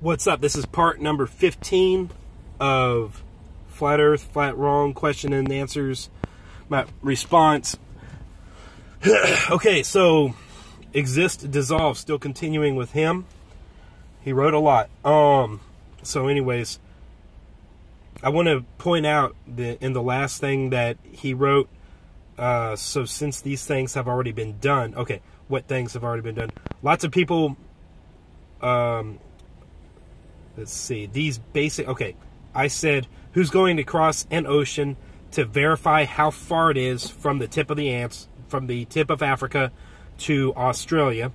What's up? This is part number 15 of Flat Earth, Flat Wrong, question and answers. My response. Okay, so Exist, Dissolve, still continuing with him. He wrote a lot. So anyways, I want to point out that in the last thing that he wrote, so since these things have already been done, okay, what things have already been done? Lots of people, let's see, these basic, okay, I said, who's going to cross an ocean to verify how far it is from the tip of the ants, from the tip of Africa to Australia?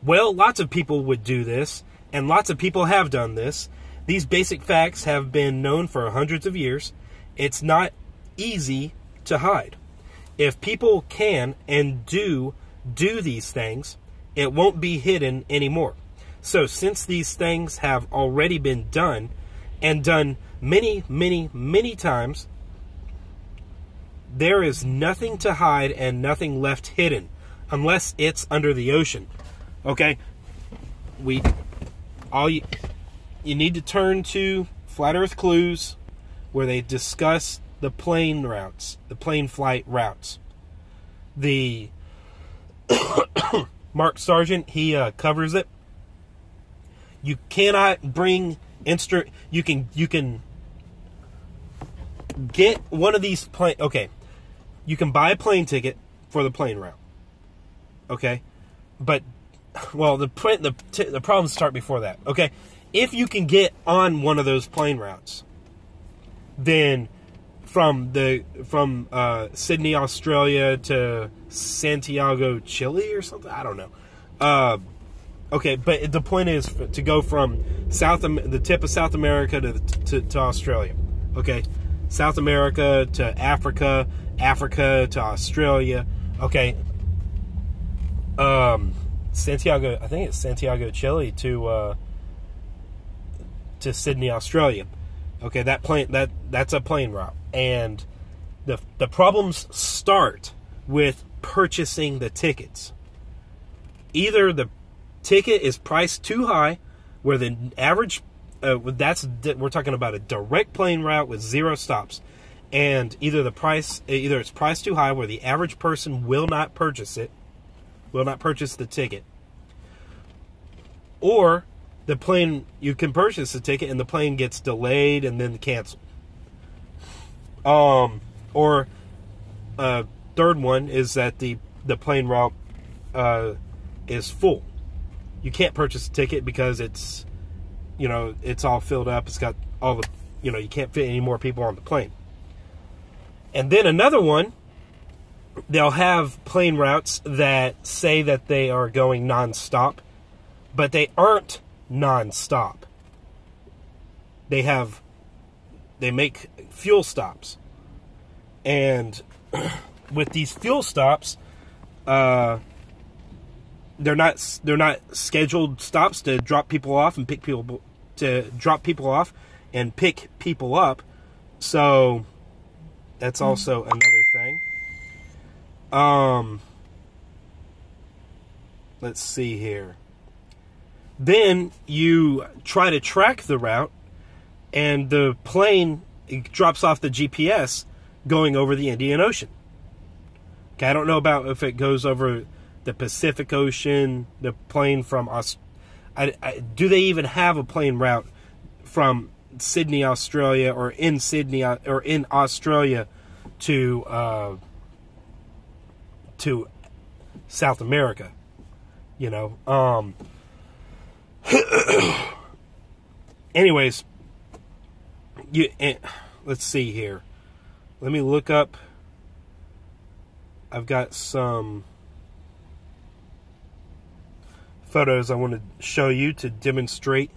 Well, lots of people would do this, and lots of people have done this. These basic facts have been known for hundreds of years. It's not easy to hide. If people can and do these things, it won't be hidden anymore. So since these things have already been done, and done many, many, many times, there is nothing to hide and nothing left hidden, unless it's under the ocean. Okay? You need to turn to Flat Earth Clues, where they discuss the plane routes, the plane flight routes. The Mark Sargent, he covers it. You cannot bring you can get one of these plane. Okay, you can buy a plane ticket for the plane route. Okay, but well, the problems start before that. Okay, if you can get on one of those plane routes, then from Sydney, Australia to Santiago, Chile, or something, I don't know. Okay, but the point is to go from the tip of South America to Australia. Okay, South America to Africa, Africa to Australia. Okay, Santiago, I think it's Santiago, Chile to Sydney, Australia. Okay, that's a plane route, and the problems start with purchasing the tickets. Either the ticket is priced too high, where the average we're talking about a direct plane route with 0 stops, and either it's priced too high where the average person will not purchase the ticket, or the plane, you can purchase the ticket and the plane gets delayed and then canceled. Or third one is that the plane route is full. You can't purchase a ticket because it's all filled up. It's got all the, you can't fit any more people on the plane. And then another one, they'll have plane routes that say that they are going nonstop, but they aren't nonstop. They make fuel stops. And with these fuel stops, they're not scheduled stops to drop people off and pick people up. So that's also another thing. Let's see here. Then you try to track the route, and the plane drops off the GPS going over the Indian Ocean. Okay, I don't know about if it goes over the Pacific Ocean, the plane from do they even have a plane route from Sydney, Australia, or in Sydney or in Australia to South America? Anyways, let's see here. Let me look up. I've got some photos I want to show you to demonstrate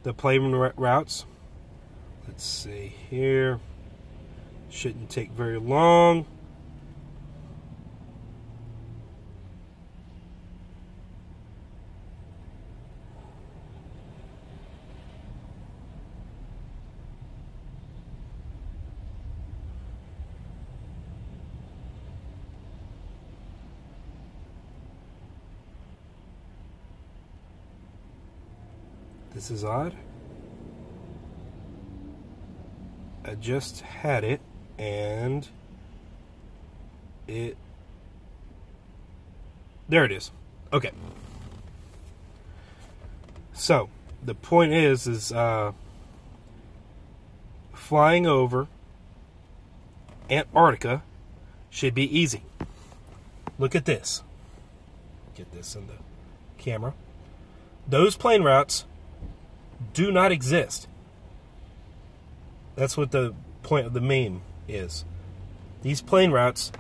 the plane routes. Let's see here. Shouldn't take very long. This is odd. I just had it, and there it is. Okay. So, the point is flying over Antarctica should be easy. Look at this. Get this in the camera. Those plane routes do not exist. That's what the point of the meme is. These plane routes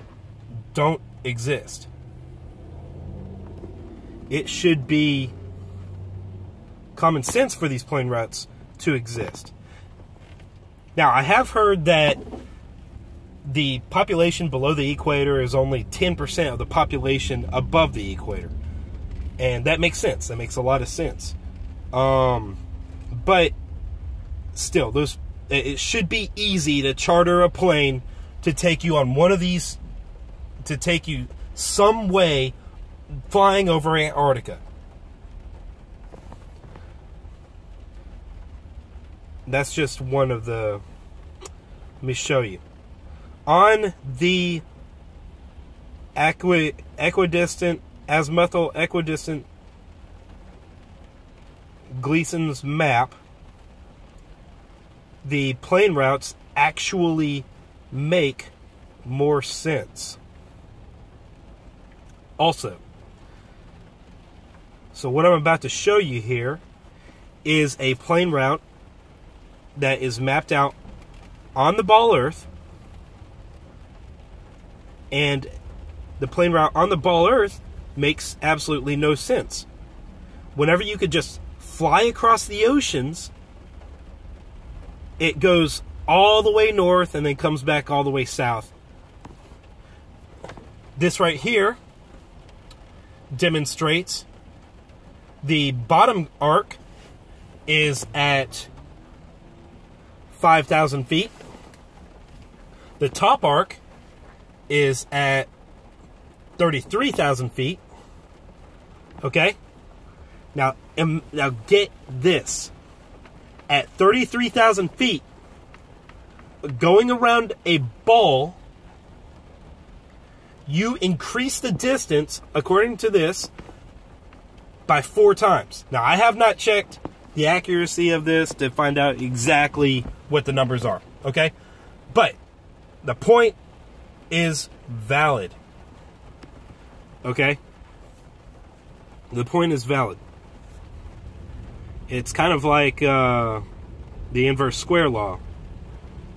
don't exist. It should be common sense for these plane routes to exist. Now, I have heard that the population below the equator is only 10% of the population above the equator. And that makes sense. That makes a lot of sense. But still, it should be easy to charter a plane to take you on one of these, to take you some way flying over Antarctica. That's just one of the, let me show you. On the azimuthal equidistant Gleason's map, the plane routes actually make more sense. Also, so what I'm about to show you here is a plane route that is mapped out on the ball Earth, and the plane route on the ball Earth makes absolutely no sense. Whenever you could just fly across the oceans, it goes all the way north and then comes back all the way south. This right here demonstrates the bottom arc is at 5,000 feet. The top arc is at 33,000 feet. Okay? Now get this. At 33,000 feet, going around a ball, you increase the distance, according to this, by 4 times. Now, I have not checked the accuracy of this to find out exactly what the numbers are, okay? But the point is valid, okay? The point is valid. It's kind of like the inverse square law,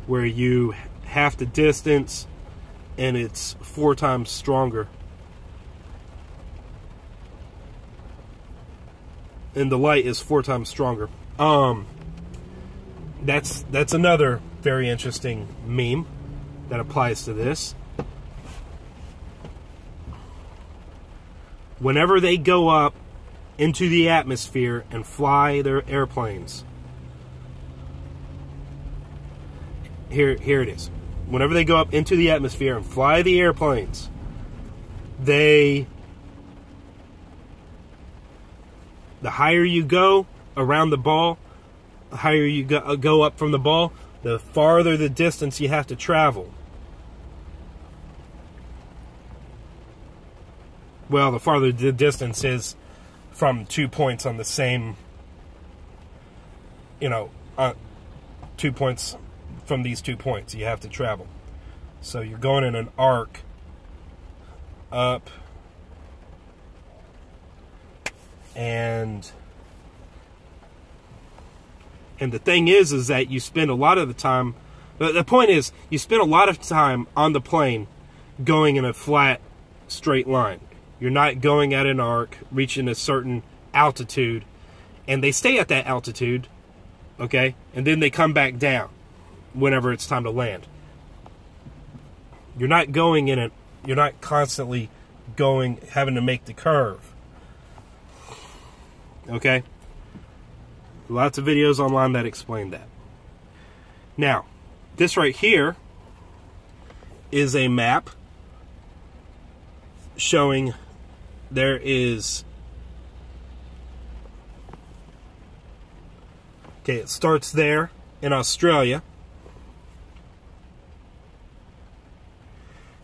where you half the distance and it's 4 times stronger. And the light is 4 times stronger. That's another very interesting meme that applies to this. Whenever they go up into the atmosphere and fly their airplanes, here it is. Whenever they go up into the atmosphere and fly the airplanes, the higher you go around the ball, the higher you go up from the ball, the farther the distance you have to travel. Well, the farther the distance is from 2 points on the same, 2 points from these 2 points you have to travel. So you're going in an arc up, and the thing is that you spend a lot of the time, the point is, you spend a lot of time on the plane going in a flat, straight line. You're not going at an arc, reaching a certain altitude, and they stay at that altitude, okay? And then they come back down whenever it's time to land. You're not going in you're not constantly having to make the curve. Okay? Lots of videos online that explain that. Now, this right here is a map showing there is Okay, it starts there in Australia.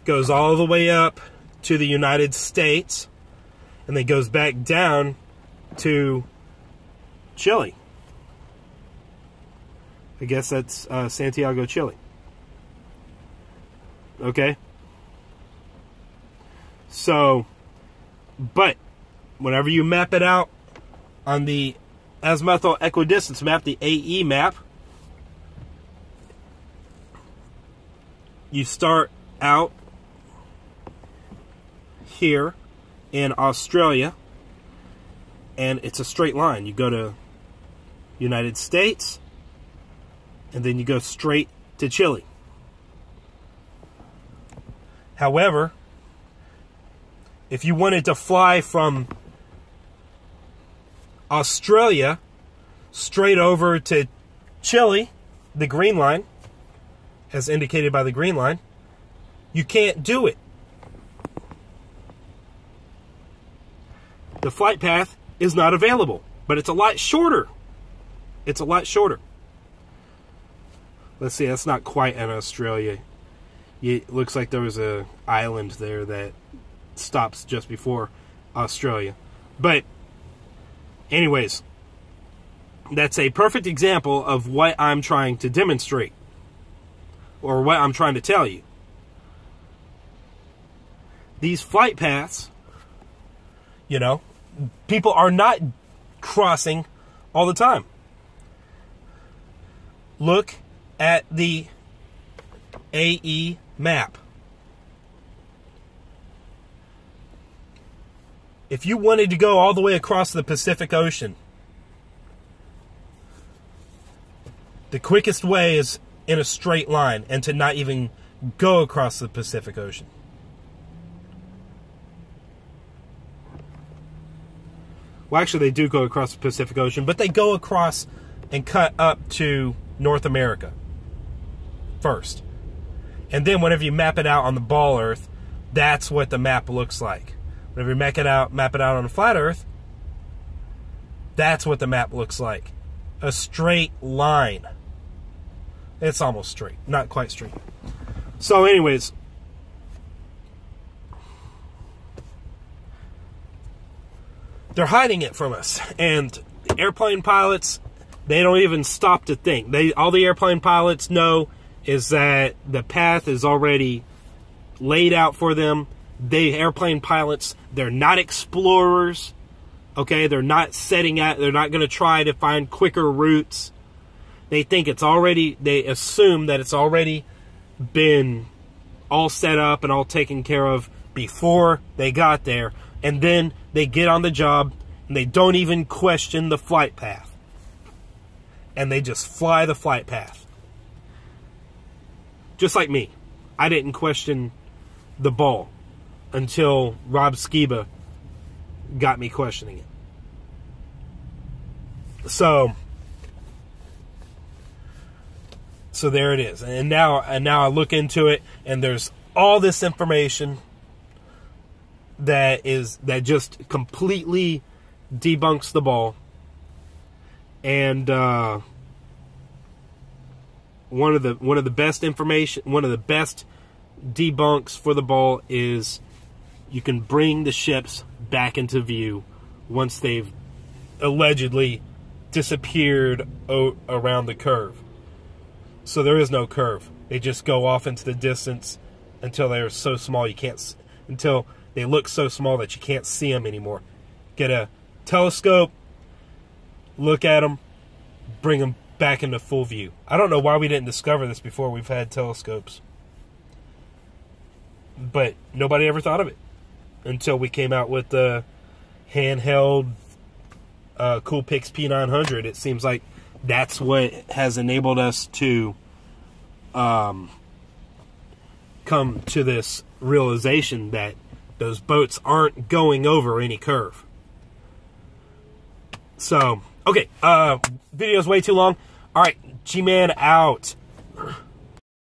Goes all the way up to the United States. And then goes back down to Chile. I guess that's Santiago, Chile. Okay? So, but whenever you map it out on the azimuthal equidistance map, the AE map, you start out here in Australia, and it's a straight line. You go to United States, and then you go straight to Chile. However, if you wanted to fly from Australia straight over to Chile, the green line, as indicated by the green line, you can't do it. The flight path is not available, but it's a lot shorter. It's a lot shorter. Let's see, that's not quite in Australia. It looks like there was an island there that stops just before Australia. But anyways, that's a perfect example of what I'm trying to demonstrate, or what I'm trying to tell you. These flight paths, you know, people are not crossing all the time. Look at the AE map. If you wanted to go all the way across the Pacific Ocean, the quickest way is in a straight line and to not even go across the Pacific Ocean. Well, actually, they do go across the Pacific Ocean, but they go across and cut up to North America first. And then whenever you map it out on the ball Earth, that's what the map looks like. Whenever you map it out on a flat Earth, that's what the map looks like. A straight line. It's almost straight. Not quite straight. So anyways, they're hiding it from us. And airplane pilots, they don't even stop to think. All the airplane pilots know is that the path is already laid out for them. Airplane pilots, they're not explorers. Okay, they're not they're not going to try to find quicker routes. They think they assume that it's already been all set up and all taken care of before they got there. And then they get on the job and they don't even question the flight path. And they just fly the flight path. Just like me. I didn't question the ball until Rob Skiba got me questioning it. So there it is. And now I look into it, and there's all this information that just completely debunks the ball. And one of the best information, one of the best debunks for the ball is you can bring the ships back into view once they've allegedly disappeared around the curve. So there is no curve. They just go off into the distance until they're so small until they look so small that you can't see them anymore. Get a telescope, look at them, bring them back into full view. I don't know why we didn't discover this before we've had telescopes. But nobody ever thought of it until we came out with the handheld Coolpix P900. It seems like that's what has enabled us to come to this realization that those boats aren't going over any curve. So, okay, video's way too long. All right, G-Man out.